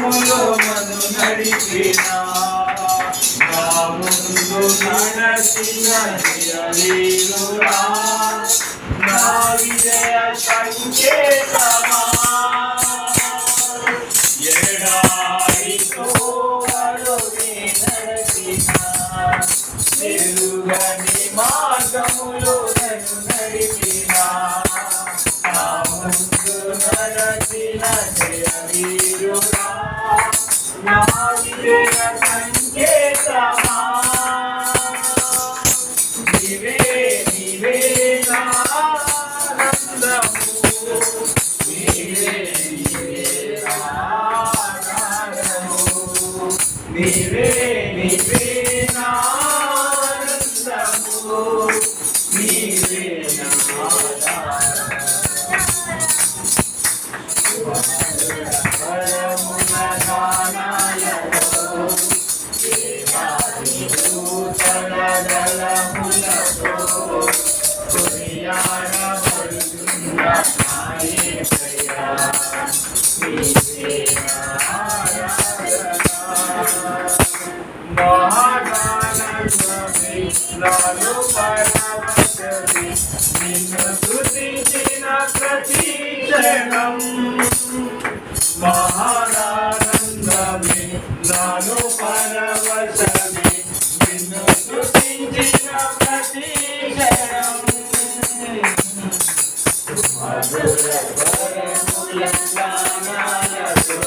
మార్గములో నన్ను నడిపినా నా ముందు నడచిన వీరుడా నా విజయ సంకేతమా ఎడారితో అడుగే నడిపినా ఎరుగని మార్గములో నన్ను నడిపినా నా ముందు నడచిన వీరుడా నా విజయ సంకేతమా నీవే నీవే నా ఆనందము నీవే నీవే నా ఆనందము నీవే నీవే నా ఆనందము నీవే నా నాలో పరవశమే నిన్ను స్తుతించిన ప్రతి క్షణం మహానందమే నాలో పరవశమే నిన్ను స్తుతించిన ప్రతి క్షణం మధుర స్వరముల గానాలతో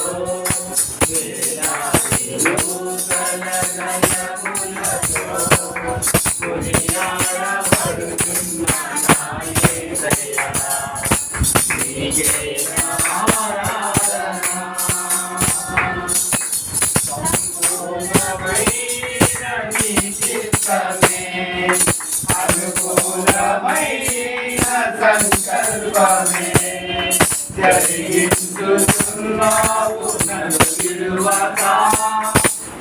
అనుకూలమైన సంకల్పమే జరిగించుతున్నావు నన్ను విడువక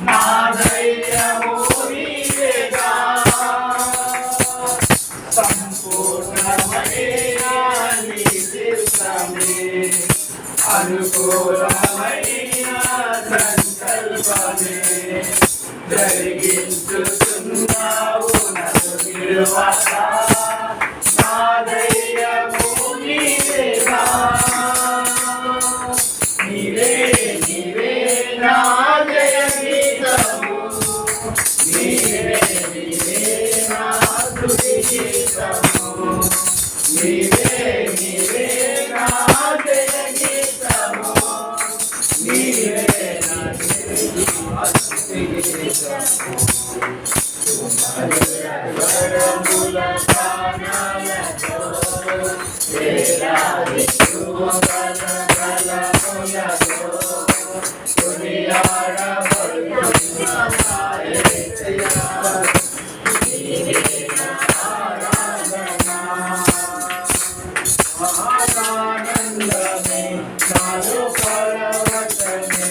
నా ధైర్యము నీవేగా సంపూర్ణమైన నీ చిత్తమే అనుకూలమైన సంకల్పమే జరిగించుతున్నావు నన్ను విడువక నా ధైర్యము నీవేగా నీవే నీవే నా జయ గీతము నీవే నీవే నా స్తుతి గీతము నీవే నీవే నా జయ గీతము నీవే నా స్తుతి గీతము స్వరముల గానాలతో వేలాది గలములతో కొనియాడబడుతున్న నా యేసయ్యా నీవే నా ఆరాధన మహానందమే నాలో పరవశమే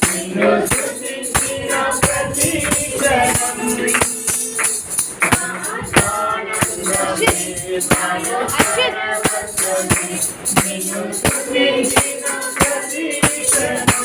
నిన్ను స్తుతించిన ప్రతి క్షణం నాలో పరవశమే నిన్ను స్తుతించిన ప్రతి క్షణం